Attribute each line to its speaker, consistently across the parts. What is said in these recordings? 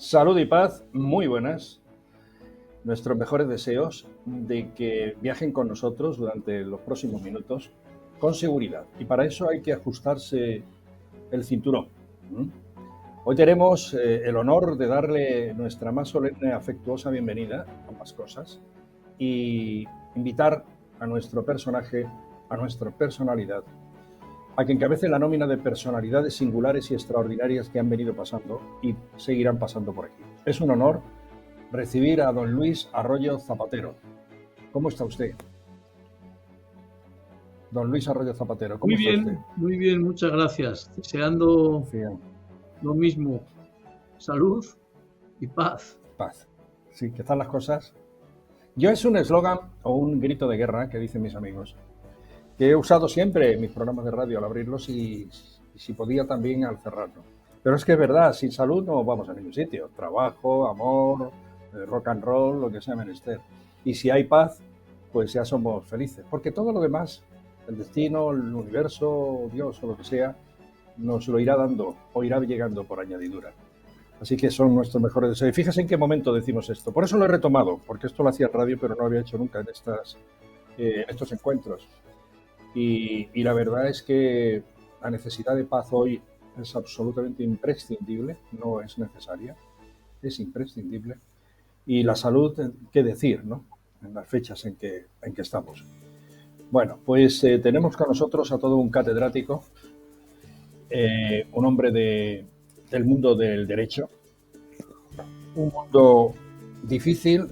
Speaker 1: Salud y paz, muy buenas. Nuestros mejores deseos de que viajen con nosotros durante los próximos minutos con seguridad. Y para eso hay que ajustarse el cinturón. ¿Mm? Hoy tenemos el honor de darle nuestra más solemne, afectuosa bienvenida, ambas cosas, y invitar a nuestro personaje, a nuestra personalidad, a que encabece la nómina de personalidades singulares y extraordinarias que han venido pasando y seguirán pasando por aquí. Es un honor recibir a don Luis Arroyo Zapatero. ¿Cómo está usted? Don Luis Arroyo Zapatero, ¿cómo está usted?
Speaker 2: Muy bien, muchas gracias. Deseando
Speaker 1: Bien.
Speaker 2: lo mismo, salud y paz.
Speaker 1: Paz. Sí, ¿qué tal las cosas? Yo es un eslogan o un grito de guerra que dicen mis amigos, que he usado siempre en mis programas de radio al abrirlos y si podía también al cerrarlos. Pero es que es verdad, sin salud no vamos a ningún sitio. Trabajo, amor, rock and roll, lo que sea menester. Y si hay paz, pues ya somos felices. Porque todo lo demás, el destino, el universo, Dios o lo que sea, nos lo irá dando o irá llegando por añadidura. Así que son nuestros mejores deseos. Y fíjese en qué momento decimos esto. Por eso lo he retomado, porque esto lo hacía en radio, pero no lo había hecho nunca en estos encuentros. Y la verdad es que la necesidad de paz hoy es absolutamente imprescindible, no es necesaria, es imprescindible. Y la salud, qué decir, ¿no? En las fechas en que estamos. Bueno, pues tenemos con nosotros a todo un catedrático, un hombre del mundo del derecho, un mundo difícil,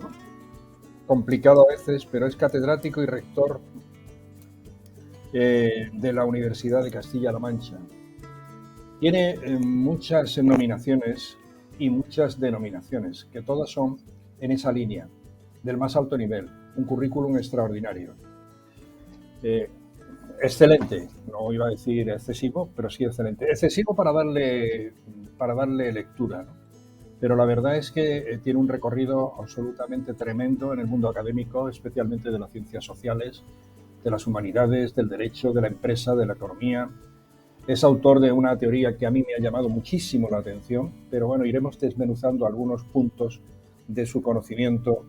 Speaker 1: complicado a veces, pero es catedrático y rector de la Universidad de Castilla-La Mancha. Tiene muchas nominaciones y muchas denominaciones, que todas son en esa línea, del más alto nivel, un currículum extraordinario. Excelente, no iba a decir excesivo, pero sí excelente. Excesivo para darle lectura, ¿no? Pero la verdad es que tiene un recorrido absolutamente tremendo en el mundo académico, especialmente de las ciencias sociales, de las humanidades, del derecho, de la empresa, de la economía. Es autor de una teoría que a mí me ha llamado muchísimo la atención, pero bueno, iremos desmenuzando algunos puntos de su conocimiento,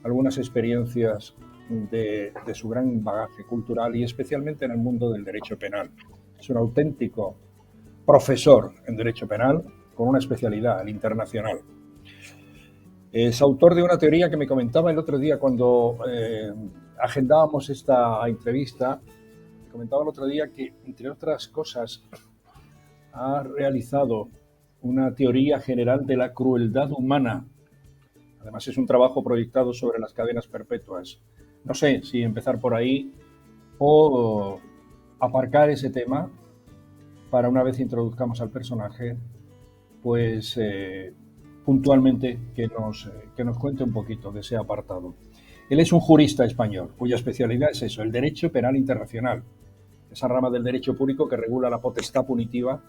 Speaker 1: algunas experiencias de su gran bagaje cultural y especialmente en el mundo del derecho penal. Es un auténtico profesor en derecho penal con una especialidad, el internacional. Es autor de una teoría que me comentaba el otro día cuando agendábamos esta entrevista. Comentaba el otro día que, entre otras cosas, ha realizado una teoría general de la crueldad humana. Además, es un trabajo proyectado sobre las cadenas perpetuas. No sé si empezar por ahí o aparcar ese tema para, una vez introduzcamos al personaje, pues puntualmente que nos cuente un poquito de ese apartado. Él es un jurista español, cuya especialidad es eso, el derecho penal internacional, esa rama del derecho público que regula la potestad punitiva,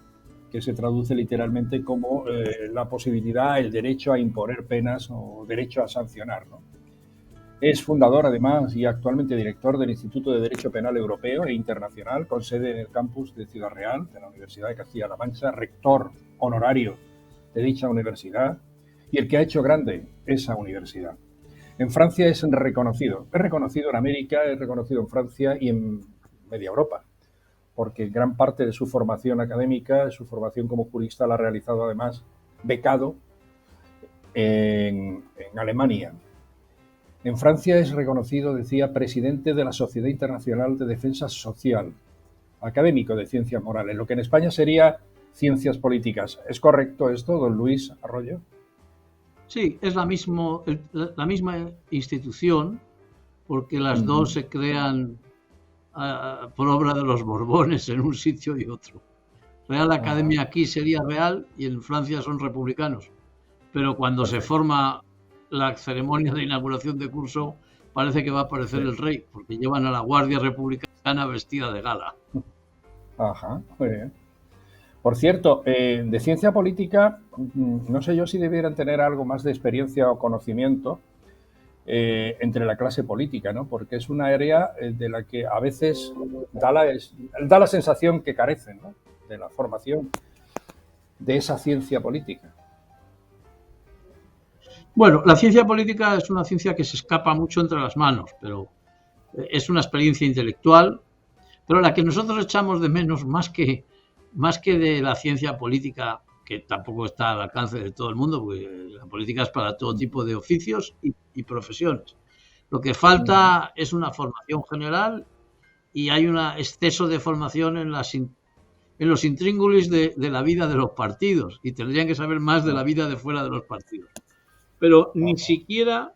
Speaker 1: que se traduce literalmente como la posibilidad, el derecho a imponer penas o derecho a sancionar, ¿no? Es fundador, además, y actualmente director del Instituto de Derecho Penal Europeo e Internacional, con sede en el campus de Ciudad Real, de la Universidad de Castilla-La Mancha, rector honorario de dicha universidad, y el que ha hecho grande esa universidad. En Francia es reconocido en América, es reconocido en Francia y en media Europa, porque gran parte de su formación académica, su formación como jurista, la ha realizado además becado en Alemania. En Francia es reconocido, decía, presidente de la Sociedad Internacional de Defensa Social, académico de Ciencias Morales, lo que en España sería Ciencias Políticas. ¿Es correcto esto, don Luis Arroyo?
Speaker 2: Sí, es la misma institución, porque las dos se crean por obra de los Borbones en un sitio y otro. Real Academia aquí sería real y en Francia son republicanos. Pero cuando se forma la ceremonia de inauguración de curso, parece que va a aparecer el rey, porque llevan a la Guardia Republicana vestida de gala.
Speaker 1: Ajá, muy bien. Por cierto, de ciencia política, no sé yo si debieran tener algo más de experiencia o conocimiento entre la clase política, ¿no? Porque es una área de la que a veces da la sensación que carecen, ¿no? De la formación de esa ciencia política.
Speaker 2: Bueno, la ciencia política es una ciencia que se escapa mucho entre las manos, pero es una experiencia intelectual, pero la que nosotros echamos de menos más que de la ciencia política, que tampoco está al alcance de todo el mundo, porque la política es para todo tipo de oficios y profesiones. Lo que falta es una formación general y hay un exceso de formación en los intríngulis de la vida de los partidos y tendrían que saber más de la vida de fuera de los partidos. Pero ni siquiera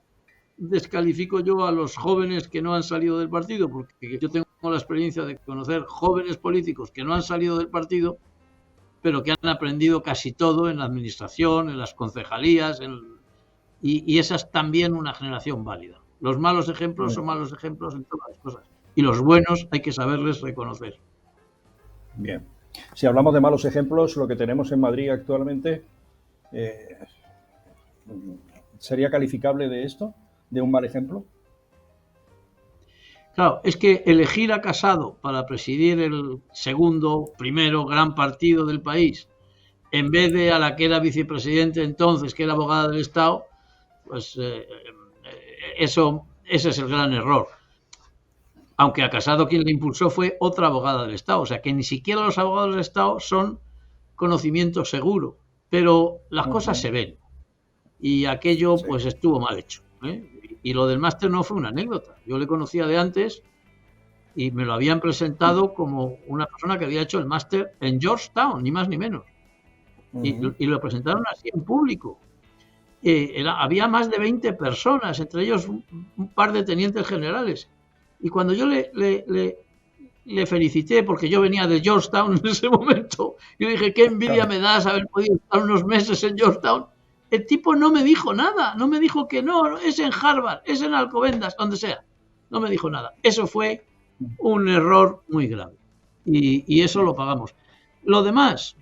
Speaker 2: descalifico yo a los jóvenes que no han salido del partido, porque yo tengo la experiencia de conocer jóvenes políticos que no han salido del partido, pero que han aprendido casi todo en la administración, en las concejalías, y esa es también una generación válida. Los malos ejemplos son malos ejemplos en todas las cosas, y los buenos hay que saberles reconocer.
Speaker 1: Bien. Si hablamos de malos ejemplos, lo que tenemos en Madrid actualmente, ¿sería calificable de esto? ¿De un mal ejemplo?
Speaker 2: Claro, es que elegir a Casado para presidir el primero gran partido del país, en vez de a la que era vicepresidente entonces, que era abogada del Estado, pues ese es el gran error. Aunque a Casado quien le impulsó fue otra abogada del Estado, o sea que ni siquiera los abogados del Estado son conocimiento seguro, pero las cosas se ven. Y aquello pues estuvo mal hecho, ¿eh? Y lo del máster no fue una anécdota. Yo le conocía de antes y me lo habían presentado como una persona que había hecho el máster en Georgetown, ni más ni menos. Y lo presentaron así en público. Había más de 20 personas, entre ellos un par de tenientes generales. Y cuando yo le felicité, porque yo venía de Georgetown en ese momento, yo dije, qué envidia me das haber podido estar unos meses en Georgetown. El tipo no me dijo nada, no me dijo que no, es en Harvard, es en Alcobendas, donde sea. No me dijo nada. Eso fue un error muy grave. Y eso lo pagamos. Lo demás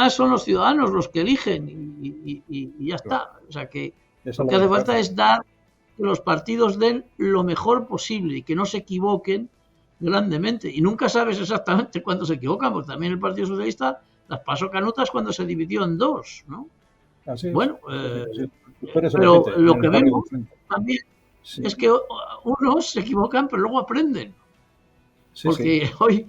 Speaker 2: son los ciudadanos los que eligen y ya está. O sea que lo que hace falta es dar que los partidos den lo mejor posible y que no se equivoquen grandemente. Y nunca sabes exactamente cuándo se equivocan, porque también el Partido Socialista las pasó canutas cuando se dividió en dos, ¿no? Bueno, pero lo que vemos también es que unos se equivocan, pero luego aprenden. Porque hoy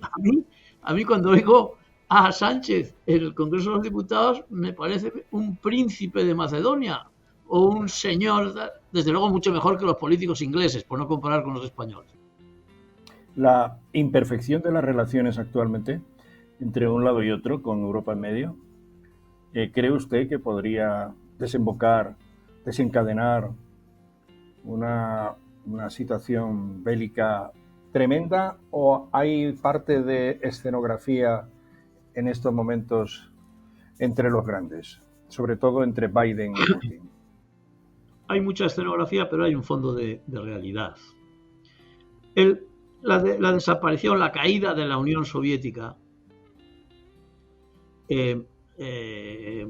Speaker 2: a mí cuando oigo a Sánchez en el Congreso de los Diputados, me parece un príncipe de Macedonia o un señor, desde luego mucho mejor que los políticos ingleses, por no comparar con los españoles.
Speaker 1: La imperfección de las relaciones actualmente entre un lado y otro, con Europa en medio, ¿cree usted que podría desencadenar una situación bélica tremenda, o hay parte de escenografía en estos momentos entre los grandes, sobre todo entre Biden y Putin?
Speaker 2: Hay mucha escenografía, pero hay un fondo de realidad. La desaparición, la caída de la Unión Soviética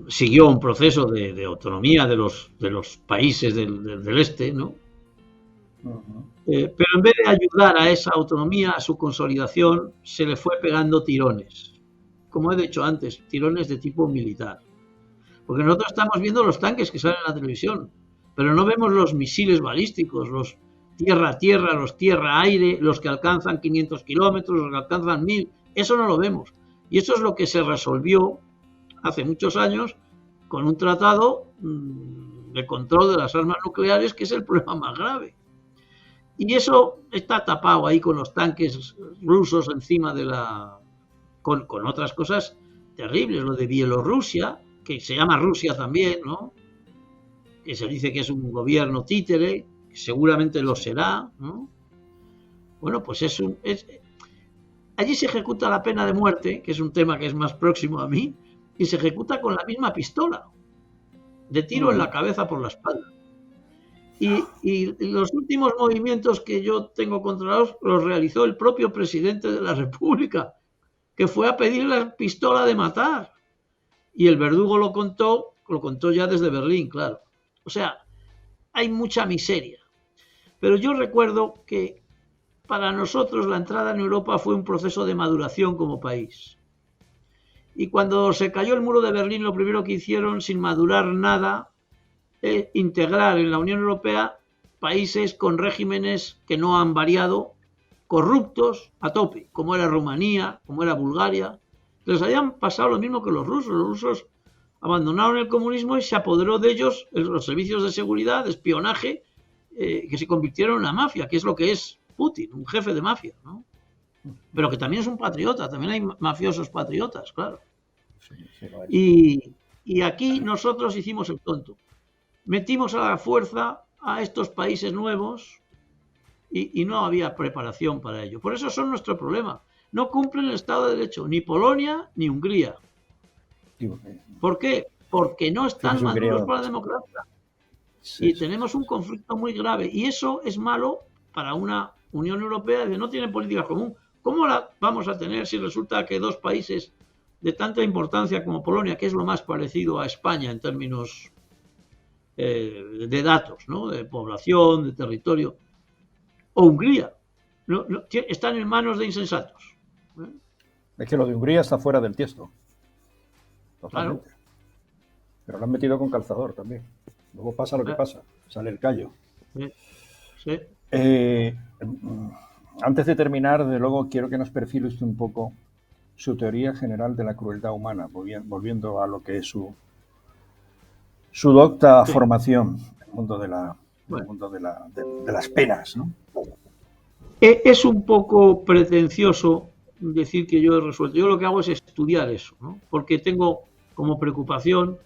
Speaker 2: siguió un proceso de autonomía de los países del este, ¿no? Pero en vez de ayudar a esa autonomía, a su consolidación, se le fue pegando tirones. Como he dicho antes, tirones de tipo militar. Porque nosotros estamos viendo los tanques que salen en la televisión, pero no vemos los misiles balísticos, los tierra-tierra, los tierra-aire, los que alcanzan 500 kilómetros, los que alcanzan 1000. Eso no lo vemos. Y eso es lo que se resolvió hace muchos años con un tratado de control de las armas nucleares, que es el problema más grave. Y eso está tapado ahí con los tanques rusos encima de con otras cosas terribles. Lo de Bielorrusia, que se llama Rusia también, ¿no? Que se dice que es un gobierno títere, que seguramente lo será, ¿no? Bueno, pues allí se ejecuta la pena de muerte, que es un tema que es más próximo a mí, y se ejecuta con la misma pistola, de tiro en la cabeza por la espalda. Y los últimos movimientos que yo tengo controlados los realizó el propio presidente de la República, que fue a pedir la pistola de matar. Y el verdugo lo contó ya desde Berlín, claro. O sea, hay mucha miseria. Pero yo recuerdo que para nosotros la entrada en Europa fue un proceso de maduración como país. Y cuando se cayó el muro de Berlín, lo primero que hicieron, sin madurar nada, integrar en la Unión Europea países con regímenes que no han variado, corruptos a tope, como era Rumanía, como era Bulgaria. Les habían pasado lo mismo que los rusos. Los rusos abandonaron el comunismo y se apoderó de ellos los servicios de seguridad, de espionaje, que se convirtieron en una mafia, que es lo que es Putin, un jefe de mafia, ¿no? Pero que también es un patriota, también hay mafiosos patriotas, claro. Y aquí nosotros hicimos el tonto. Metimos a la fuerza a estos países nuevos y no había preparación para ello. Por eso son nuestro problema. No cumplen el Estado de Derecho, ni Polonia ni Hungría. ¿Por qué? Porque no están maduros para la democracia. Y tenemos un conflicto muy grave. Y eso es malo para una Unión Europea que no tiene política común. ¿Cómo la vamos a tener si resulta que dos países de tanta importancia como Polonia, que es lo más parecido a España en términos de datos, ¿no? De población, de territorio, o Hungría, están en manos de insensatos?
Speaker 1: Es que lo de Hungría está fuera del tiesto. Totalmente. Claro. Pero lo han metido con calzador también. Luego pasa lo que pasa, sale el callo.
Speaker 2: Sí.
Speaker 1: Antes de terminar, de luego quiero que nos perfile usted un poco su teoría general de la crueldad humana, volviendo a lo que es su docta formación en el mundo de las penas, ¿no?
Speaker 2: Es un poco pretencioso decir que yo he resuelto. Yo lo que hago es estudiar eso, ¿no? Porque tengo como preocupación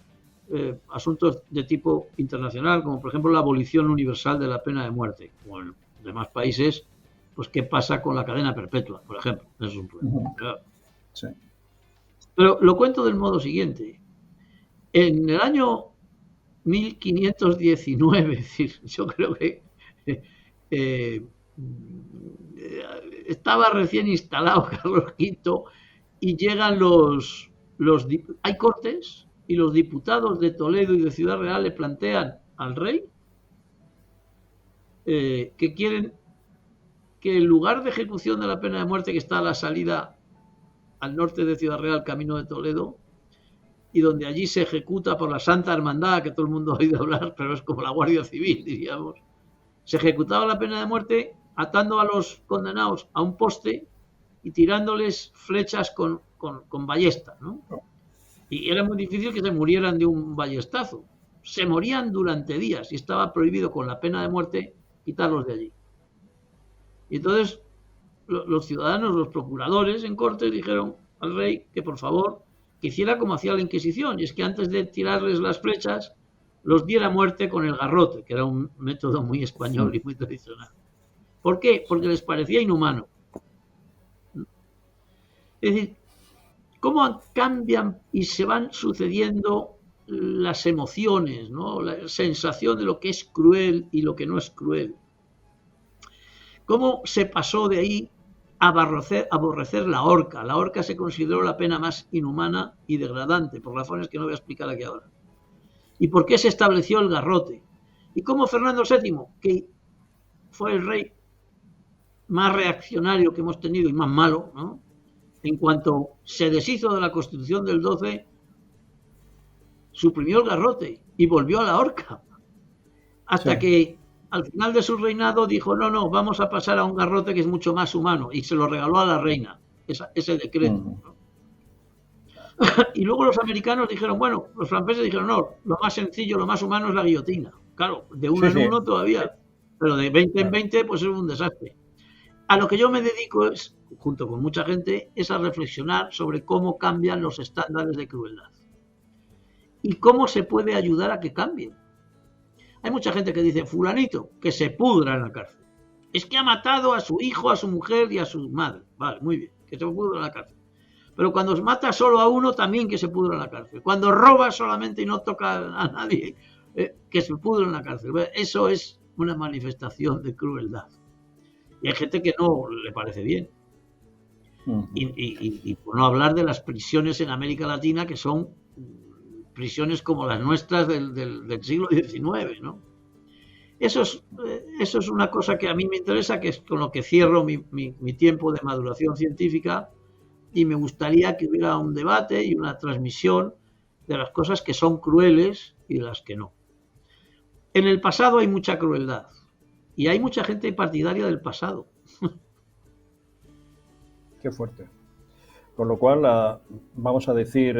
Speaker 2: asuntos de tipo internacional, como por ejemplo la abolición universal de la pena de muerte, como en demás países, pues qué pasa con la cadena perpetua, por ejemplo. Eso es un problema.
Speaker 1: Sí.
Speaker 2: Pero lo cuento del modo siguiente. En el año 1519, es decir, yo creo que estaba recién instalado Carlos V y llegan hay cortes y los diputados de Toledo y de Ciudad Real le plantean al rey que quieren que el lugar de ejecución de la pena de muerte, que está a la salida al norte de Ciudad Real, camino de Toledo, y donde allí se ejecuta por la Santa Hermandad, que todo el mundo ha oído hablar, pero es como la Guardia Civil, diríamos, se ejecutaba la pena de muerte atando a los condenados a un poste y tirándoles flechas con ballesta, ¿no? Y era muy difícil que se murieran de un ballestazo. Se morían durante días y estaba prohibido con la pena de muerte quitarlos de allí. Y entonces los ciudadanos, los procuradores en cortes dijeron al rey que por favor que hiciera como hacía la Inquisición, y es que antes de tirarles las flechas los diera muerte con el garrote, que era un método muy español y muy tradicional. ¿Por qué? Porque les parecía inhumano. Es decir, cómo cambian y se van sucediendo las emociones, ¿no? La sensación de lo que es cruel y lo que no es cruel. Cómo se pasó de ahí a aborrecer la horca. La horca se consideró la pena más inhumana y degradante, por razones que no voy a explicar aquí ahora. ¿Y por qué se estableció el garrote? Y cómo Fernando VII, que fue el rey más reaccionario que hemos tenido y más malo, ¿no? En cuanto se deshizo de la Constitución del 12, suprimió el garrote y volvió a la horca. Hasta que al final de su reinado dijo, no, vamos a pasar a un garrote que es mucho más humano, y se lo regaló a la reina, ese decreto. ¿No? Y luego los americanos dijeron, bueno, los franceses dijeron, no, lo más sencillo, lo más humano es la guillotina. Claro, de uno en uno todavía, pero de 20 en 20 pues es un desastre. A lo que yo me dedico es, junto con mucha gente, es a reflexionar sobre cómo cambian los estándares de crueldad y cómo se puede ayudar a que cambien. Hay mucha gente que dice, fulanito, que se pudra en la cárcel. Es que ha matado a su hijo, a su mujer y a su madre. Vale, muy bien, que se pudra en la cárcel. Pero cuando mata solo a uno, también que se pudra en la cárcel. Cuando roba solamente y no toca a nadie, que se pudra en la cárcel. Eso es una manifestación de crueldad. Y hay gente que no le parece bien. Y por no hablar de las prisiones en América Latina, que son prisiones como las nuestras del siglo XIX, ¿no? Eso es una cosa que a mí me interesa, que es con lo que cierro mi tiempo de maduración científica, y me gustaría que hubiera un debate y una transmisión de las cosas que son crueles y de las que no. En el pasado hay mucha crueldad y hay mucha gente partidaria del pasado.
Speaker 1: Qué fuerte. Con lo cual, vamos a decir,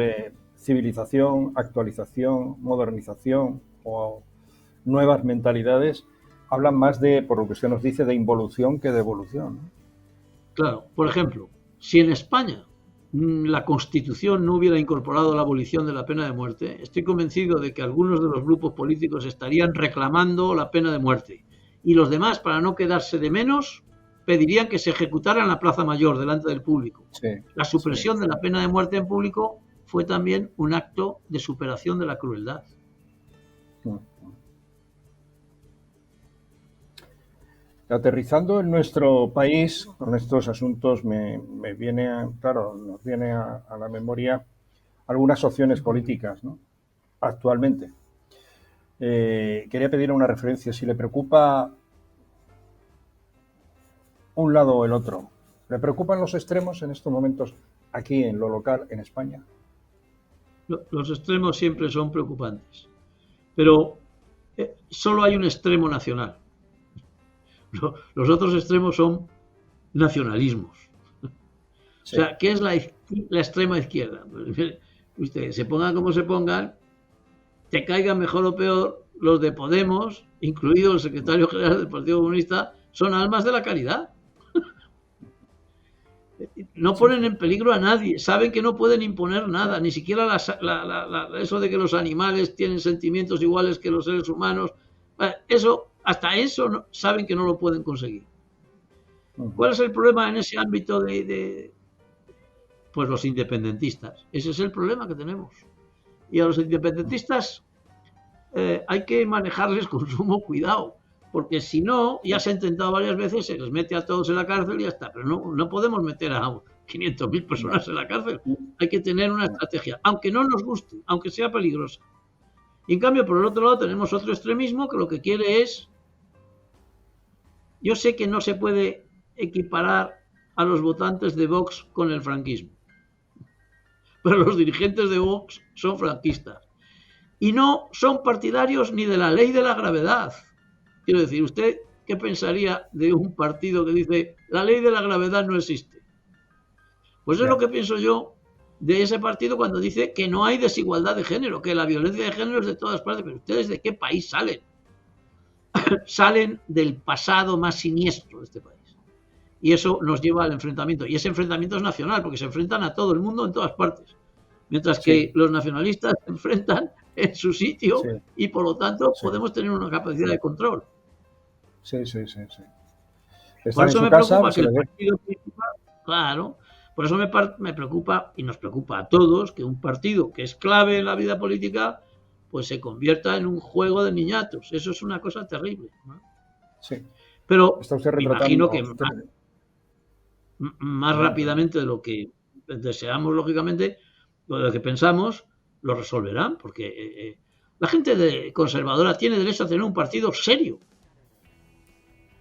Speaker 1: civilización, actualización, modernización o nuevas mentalidades hablan más de, por lo que usted nos dice, de involución que de evolución, ¿no?
Speaker 2: Claro, por ejemplo, si en España la Constitución no hubiera incorporado la abolición de la pena de muerte, estoy convencido de que algunos de los grupos políticos estarían reclamando la pena de muerte y los demás, para no quedarse de menos, pedirían que se ejecutara en la Plaza Mayor delante del público.
Speaker 1: Sí,
Speaker 2: La supresión
Speaker 1: sí.
Speaker 2: de la pena de muerte en público fue también un acto de superación de la crueldad.
Speaker 1: Aterrizando en nuestro país, con estos asuntos me viene, claro, nos viene a la memoria algunas opciones políticas, ¿no? Actualmente. Quería pedir una referencia, si le preocupa un lado o el otro. ¿Le preocupan los extremos en estos momentos aquí en lo local, en España?
Speaker 2: Los extremos siempre son preocupantes, pero solo hay un extremo nacional. Los otros extremos son nacionalismos. Sí. O sea, ¿qué es la extrema izquierda? Pues, usted, se pongan como se pongan, te caigan mejor o peor, los de Podemos, incluido el secretario general del Partido Comunista, son almas de la caridad. No ponen en peligro a nadie, saben que no pueden imponer nada, ni siquiera eso de que los animales tienen sentimientos iguales que los seres humanos, eso, hasta eso saben que no lo pueden conseguir. ¿Cuál es el problema en ese ámbito pues los independentistas? Ese es el problema que tenemos. Y a los independentistas hay que manejarles con sumo cuidado, porque si no, ya se ha intentado varias veces, se les mete a todos en la cárcel y ya está, pero no podemos meter a 500.000 personas en la cárcel. Hay que tener una estrategia, aunque no nos guste, aunque sea peligrosa. Y en cambio, por el otro lado, tenemos otro extremismo que lo que quiere es... Yo sé que no se puede equiparar a los votantes de Vox con el franquismo, pero los dirigentes de Vox son franquistas y no son partidarios ni de la ley de la gravedad. Quiero decir, ¿usted qué pensaría de un partido que dice la ley de la gravedad no existe? Pues es lo que pienso yo de ese partido cuando dice que no hay desigualdad de género, que la violencia de género es de todas partes. Pero ¿ustedes de qué país salen? Salen del pasado más siniestro de este país. Y eso nos lleva al enfrentamiento. Y ese enfrentamiento es nacional, porque se enfrentan a todo el mundo en todas partes. Mientras que los nacionalistas se enfrentan en su sitio y por lo tanto podemos tener una capacidad de control.
Speaker 1: Sí.
Speaker 2: Por eso me preocupa que el partido principal, claro, por eso me preocupa y nos preocupa a todos que un partido que es clave en la vida política pues se convierta en un juego de niñatos. Eso es una cosa terrible, ¿no?
Speaker 1: Sí.
Speaker 2: Pero me imagino que más rápidamente de lo que deseamos, lógicamente, de lo que pensamos, lo resolverán, porque la gente conservadora tiene derecho a tener un partido serio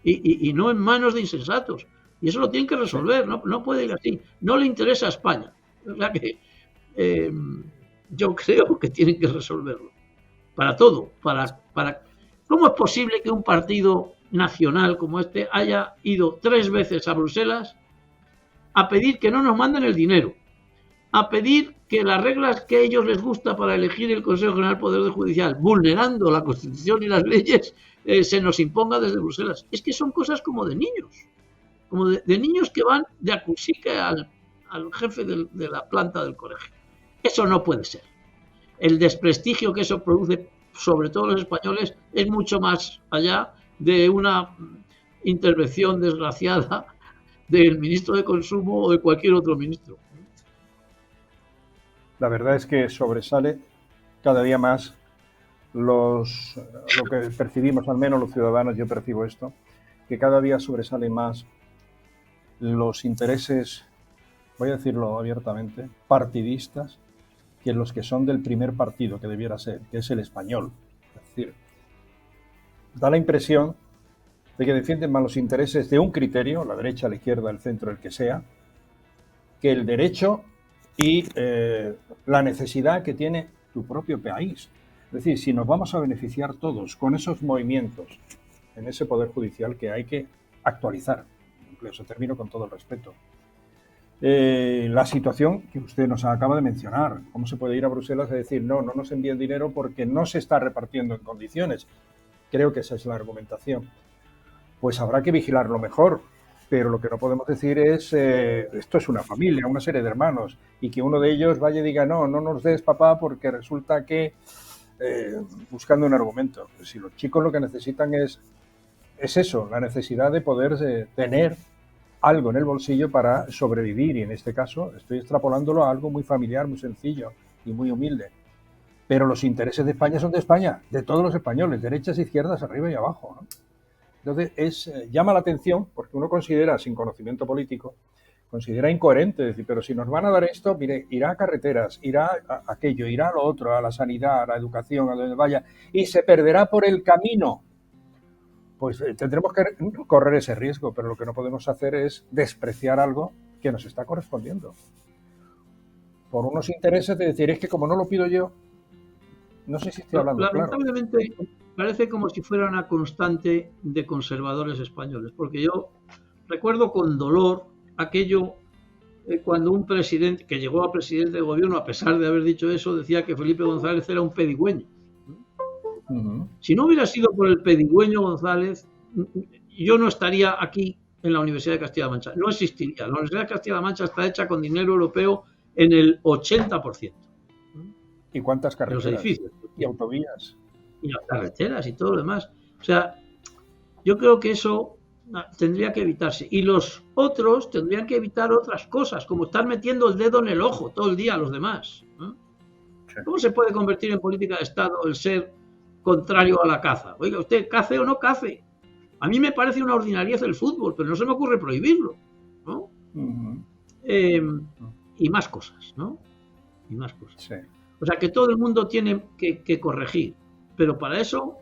Speaker 2: y no en manos de insensatos. Y eso lo tienen que resolver, no puede ir así. No le interesa a España. O sea que yo creo que tienen que resolverlo. Para todo. ¿Cómo es posible que un partido nacional como este haya ido 3 veces a Bruselas a pedir que no nos manden el dinero, a pedir que las reglas que a ellos les gusta para elegir el Consejo General del Poder Judicial, vulnerando la Constitución y las leyes, se nos imponga desde Bruselas? Es que son cosas como de niños, como de niños que van de acusique al jefe de la planta del colegio. Eso no puede ser. El desprestigio que eso produce, sobre todo los españoles, es mucho más allá de una intervención desgraciada del ministro de Consumo o de cualquier otro ministro.
Speaker 1: La verdad es que sobresale cada día más lo que percibimos, al menos los ciudadanos, yo percibo esto, que cada día sobresalen más los intereses, voy a decirlo abiertamente, partidistas, que los que son del primer partido que debiera ser, que es el español. Es decir, da la impresión de que defienden más los intereses de un criterio, la derecha, la izquierda, el centro, el que sea, que el derecho y la necesidad que tiene tu propio país. Es decir, si nos vamos a beneficiar todos con esos movimientos en ese Poder Judicial que hay que actualizar, eso termino con todo el respeto. La situación que usted nos acaba de mencionar, cómo se puede ir a Bruselas a decir no nos envíen dinero porque no se está repartiendo en condiciones. Creo que esa es la argumentación. Pues habrá que vigilarlo mejor, pero lo que no podemos decir es esto es una familia, una serie de hermanos, y que uno de ellos vaya y diga no nos des, papá, porque resulta que buscando un argumento. Pues si los chicos lo que necesitan es eso, la necesidad de poder tener algo en el bolsillo para sobrevivir, y en este caso estoy extrapolándolo a algo muy familiar, muy sencillo y muy humilde. Pero los intereses de España son de España, de todos los españoles, derechas, izquierdas, arriba y abajo, ¿no? Entonces llama la atención porque uno considera, sin conocimiento político, considera incoherente decir, pero si nos van a dar esto, mire, irá a carreteras, irá a aquello, irá a lo otro, a la sanidad, a la educación, a donde vaya, y se perderá por el camino. Pues tendremos que correr ese riesgo, pero lo que no podemos hacer es despreciar algo que nos está correspondiendo. Por unos intereses de decir, es que como no lo pido yo, no sé si estoy hablando
Speaker 2: lamentablemente,
Speaker 1: claro.
Speaker 2: Parece como si fuera una constante de conservadores españoles, porque yo recuerdo con dolor aquello cuando un presidente que llegó a presidente de gobierno, a pesar de haber dicho eso, decía que Felipe González era un pedigüeño. Si no hubiera sido por el pedigüeño González, yo no estaría aquí en la Universidad de Castilla-La Mancha. No existiría. La Universidad de Castilla-La Mancha está hecha con dinero europeo en el 80%.
Speaker 1: ¿Y cuántas carreteras?
Speaker 2: Los edificios.
Speaker 1: Y autovías.
Speaker 2: Y las carreteras y todo lo demás. O sea, yo creo que eso tendría que evitarse. Y los otros tendrían que evitar otras cosas, como estar metiendo el dedo en el ojo todo el día a los demás. Sí. ¿Cómo se puede convertir en política de Estado el ser contrario a la caza? Oiga, ¿usted cace o no cace? A mí me parece una ordinariez el fútbol, pero no se me ocurre prohibirlo, ¿no? Y más cosas, ¿no? Y más cosas. Sí. O sea, que todo el mundo tiene que corregir, pero para eso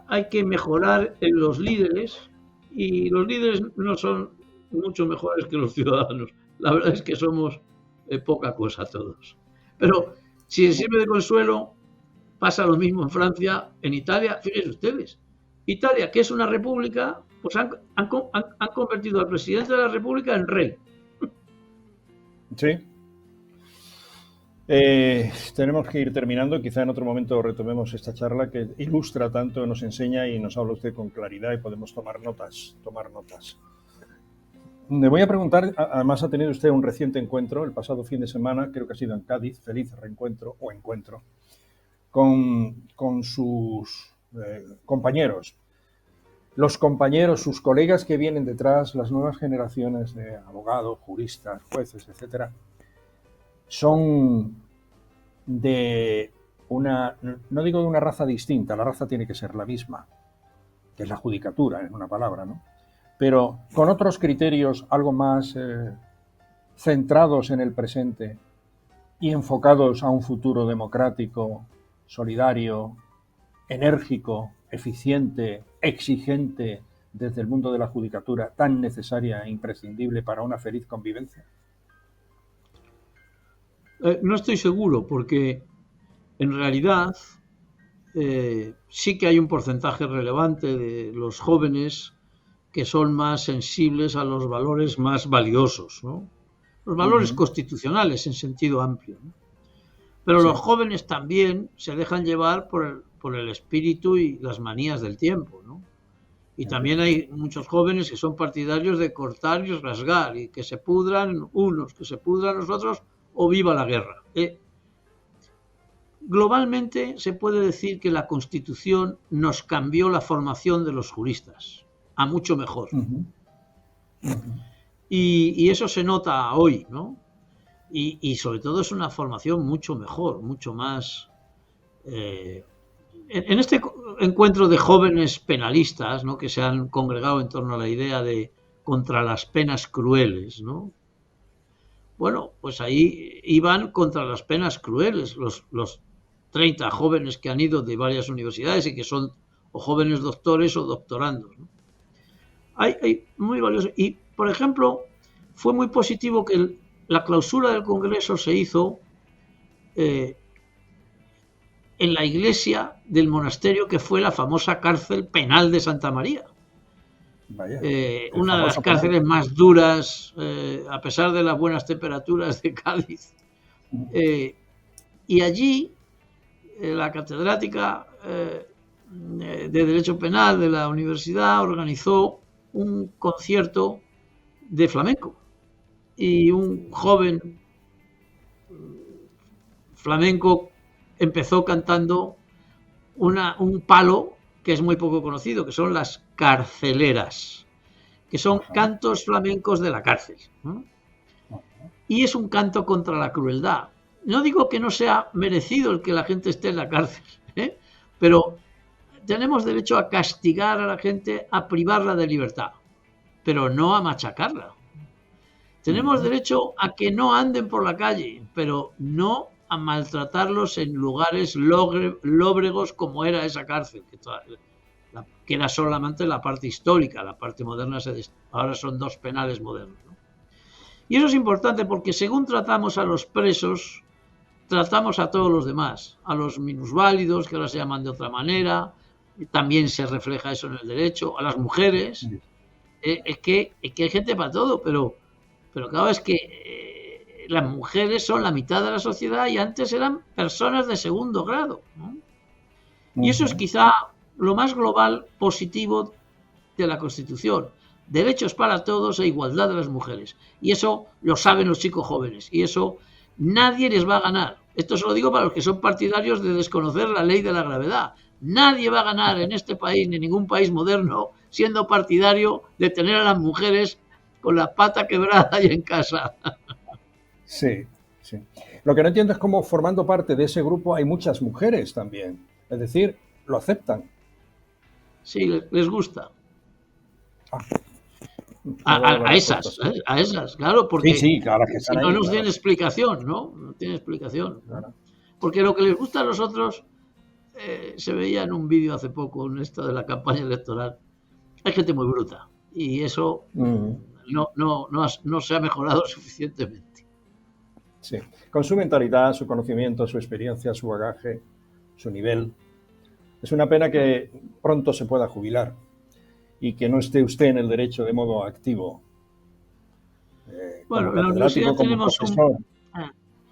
Speaker 2: hay que mejorar en los líderes, y los líderes no son mucho mejores que los ciudadanos. La verdad es que somos poca cosa todos. Pero si sirve de consuelo, pasa lo mismo en Francia, en Italia. Fíjense ustedes, Italia, que es una república, pues han convertido al presidente de la república en rey.
Speaker 1: Sí. Tenemos que ir terminando. Quizá en otro momento retomemos esta charla que ilustra tanto, nos enseña y nos habla usted con claridad y podemos tomar notas. Le voy a preguntar, además ha tenido usted un reciente encuentro el pasado fin de semana, creo que ha sido en Cádiz, feliz reencuentro o encuentro, con sus compañeros. Los compañeros, sus colegas que vienen detrás, las nuevas generaciones de abogados, juristas, jueces, etcétera, son de una, no digo de una raza distinta, la raza tiene que ser la misma, que es la judicatura, en una palabra, ¿no? Pero con otros criterios algo más centrados en el presente y enfocados a un futuro democrático, solidario, enérgico, eficiente, exigente desde el mundo de la judicatura, tan necesaria e imprescindible para una feliz convivencia.
Speaker 2: No estoy seguro, porque en realidad sí que hay un porcentaje relevante de los jóvenes que son más sensibles a los valores más valiosos, ¿no? Los valores constitucionales en sentido amplio, ¿no? Pero los jóvenes también se dejan llevar por el espíritu y las manías del tiempo, ¿no? Y también hay muchos jóvenes que son partidarios de cortar y rasgar, y que se pudran unos, que se pudran los otros, o viva la guerra. Globalmente se puede decir que la Constitución nos cambió la formación de los juristas a mucho mejor. Y eso se nota hoy, ¿no? Y sobre todo es una formación mucho mejor, mucho más... En este encuentro de jóvenes penalistas, ¿no?, que se han congregado en torno a la idea de contra las penas crueles, ¿no? Bueno, pues ahí iban contra las penas crueles los 30 jóvenes que han ido de varias universidades y que son o jóvenes doctores o doctorandos, ¿no? Hay muy valioso. Y, por ejemplo, fue muy positivo que la clausura del Congreso se hizo en la iglesia del monasterio que fue la famosa cárcel penal de Santa María.
Speaker 1: Vaya,
Speaker 2: Una de las
Speaker 1: famoso penal.
Speaker 2: cárceles más duras, a pesar de las buenas temperaturas de Cádiz. Y allí la catedrática de Derecho Penal de la universidad organizó un concierto de flamenco. Y un joven flamenco empezó cantando un palo que es muy poco conocido, que son las carceleras, que son cantos flamencos de la cárcel, ¿no? Y es un canto contra la crueldad. No digo que no sea merecido el que la gente esté en la cárcel, pero tenemos derecho a castigar a la gente, a privarla de libertad, pero no a machacarla. Tenemos derecho a que no anden por la calle, pero no a maltratarlos en lugares lóbregos como era esa cárcel, que era solamente la parte histórica, la parte moderna ahora son 2 penales modernos, ¿no? Y eso es importante porque según tratamos a los presos, tratamos a todos los demás, a los minusválidos, que ahora se llaman de otra manera, también se refleja eso en el derecho, a las mujeres, es que hay gente para todo, pero claro, es que las mujeres son la mitad de la sociedad y antes eran personas de segundo grado, ¿no? Y eso es quizá lo más global positivo de la Constitución. Derechos para todos e igualdad de las mujeres. Y eso lo saben los chicos jóvenes. Y eso nadie les va a ganar. Esto se lo digo para los que son partidarios de desconocer la ley de la gravedad. Nadie va a ganar en este país, ni en ningún país moderno, siendo partidario de tener a las mujeres con la pata quebrada y en casa.
Speaker 1: Sí, sí. Lo que no entiendo es cómo formando parte de ese grupo hay muchas mujeres también. Es decir, lo aceptan.
Speaker 2: Sí, les gusta.
Speaker 1: Ah.
Speaker 2: A esas, claro, porque
Speaker 1: sí, claro, que
Speaker 2: si no
Speaker 1: ahí,
Speaker 2: nos
Speaker 1: claro.
Speaker 2: tiene explicación, ¿no? No tiene explicación.
Speaker 1: Claro.
Speaker 2: Porque lo que les gusta a los otros, se veía en un vídeo hace poco, en esto de la campaña electoral, hay gente muy bruta. Y eso no se ha mejorado suficientemente.
Speaker 1: Sí, con su mentalidad, su conocimiento, su experiencia, su bagaje, su nivel. Es una pena que pronto se pueda jubilar y que no esté usted en el derecho de modo activo.
Speaker 2: Bueno,
Speaker 1: como
Speaker 2: en la universidad
Speaker 1: como
Speaker 2: tenemos
Speaker 1: profesor,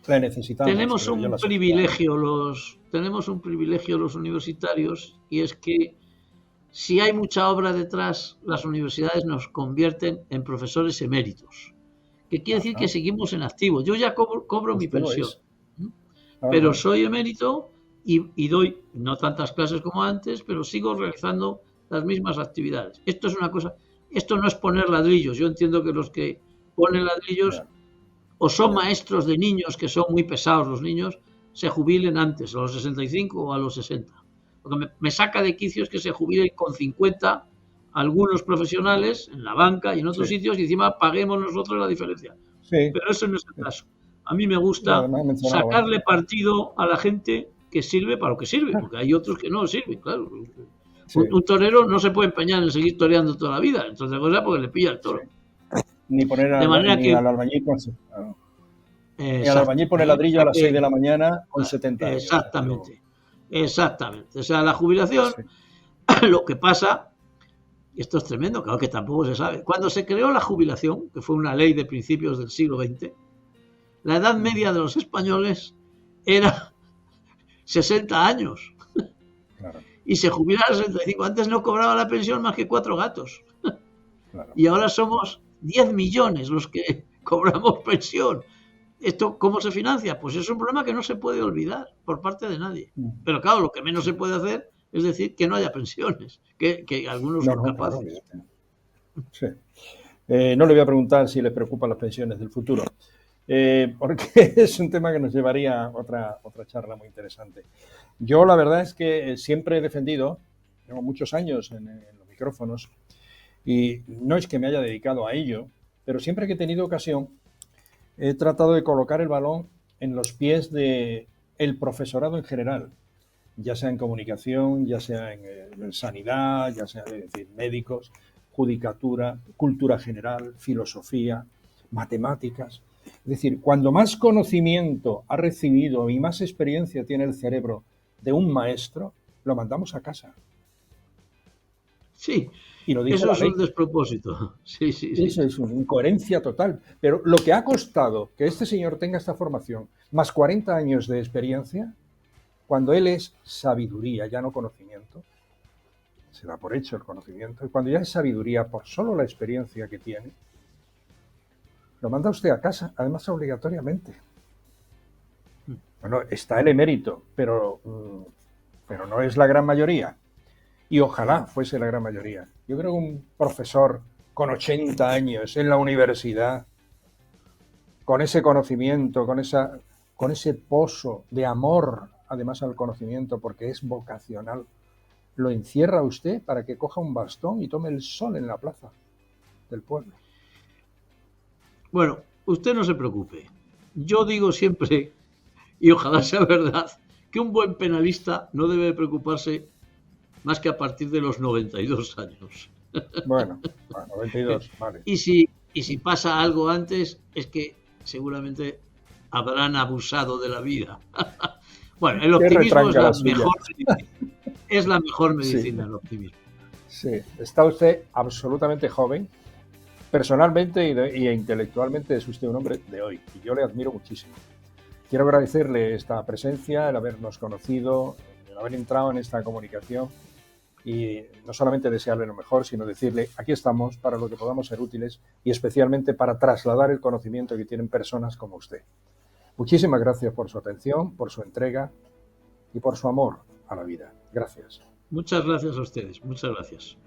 Speaker 1: la necesitamos.
Speaker 2: tenemos
Speaker 1: Pero yo
Speaker 2: un
Speaker 1: la
Speaker 2: privilegio los universitarios, y es que si hay mucha obra detrás, las universidades nos convierten en profesores eméritos, que quiere decir que seguimos en activo. Yo ya cobro mi pensión, pero soy emérito y doy no tantas clases como antes, pero sigo realizando las mismas actividades. Esto es una cosa, esto no es poner ladrillos. Yo entiendo que los que ponen ladrillos o son maestros de niños, que son muy pesados los niños, se jubilen antes, a los 65 o a los 60. Lo que me saca de quicio es que se jubilen con 50 algunos profesionales en la banca y en otros sitios y encima paguemos nosotros la diferencia. Pero eso no es el caso. A mí me gusta sacarle partido a la gente que sirve para lo que sirve, porque hay otros que no sirven, claro. Un torero no se puede empeñar en seguir toreando toda la vida, entonces cosa porque le pilla el toro.
Speaker 1: Ni poner al albañil con ni al albañil pone ladrillo a las 6 de la mañana con 70 años.
Speaker 2: Exactamente. O sea, la jubilación, lo que pasa, y esto es tremendo, claro que tampoco se sabe. Cuando se creó la jubilación, que fue una ley de principios del siglo XX, la edad media de los españoles era 60 años. Claro. Y se jubilaba a 65. Antes no cobraba la pensión más que 4 gatos. Claro. Y ahora somos 10 millones los que cobramos pensión. ¿Esto cómo se financia? Pues es un problema que no se puede olvidar por parte de nadie. Pero claro, lo que menos se puede hacer es decir que no haya pensiones, que algunos son capaces.
Speaker 1: Claro. Sí. No le voy a preguntar si le preocupan las pensiones del futuro, porque es un tema que nos llevaría a otra charla muy interesante. Yo la verdad es que siempre he defendido, tengo muchos años en los micrófonos, y no es que me haya dedicado a ello, pero siempre que he tenido ocasión, he tratado de colocar el balón en los pies del profesorado en general, ya sea en comunicación, ya sea en sanidad, ya sea médicos, judicatura, cultura general, filosofía, matemáticas. Es decir, cuando más conocimiento ha recibido y más experiencia tiene el cerebro de un maestro, lo mandamos a casa.
Speaker 2: Sí,
Speaker 1: Y lo dice
Speaker 2: eso
Speaker 1: la
Speaker 2: es
Speaker 1: ley.
Speaker 2: un despropósito. Sí, sí, sí.
Speaker 1: Eso es una incoherencia total. Pero lo que ha costado que este señor tenga esta formación, más 40 años de experiencia, cuando él es sabiduría, ya no conocimiento, se da por hecho el conocimiento, y cuando ya es sabiduría por solo la experiencia que tiene, lo manda usted a casa, además obligatoriamente. Bueno, está el emérito, pero no es la gran mayoría. Y ojalá fuese la gran mayoría. Yo creo que un profesor con 80 años en la universidad, con ese conocimiento, con ese pozo de amor, además al conocimiento, porque es vocacional, lo encierra usted para que coja un bastón y tome el sol en la plaza del pueblo.
Speaker 2: Bueno, usted no se preocupe. Yo digo siempre, y ojalá sea verdad, que un buen penalista no debe preocuparse más que a partir de los 92 años.
Speaker 1: Bueno, 92, vale.
Speaker 2: Y si pasa algo antes, es que seguramente habrán abusado de la vida. Bueno, el optimismo es la mejor medicina, sí. El optimismo.
Speaker 1: Sí, está usted absolutamente joven. Personalmente e intelectualmente es usted un hombre de hoy y yo le admiro muchísimo. Quiero agradecerle esta presencia, el habernos conocido, el haber entrado en esta comunicación y no solamente desearle lo mejor, sino decirle, aquí estamos para lo que podamos ser útiles y especialmente para trasladar el conocimiento que tienen personas como usted. Muchísimas gracias por su atención, por su entrega y por su amor a la vida. Gracias.
Speaker 2: Muchas gracias a ustedes. Muchas gracias.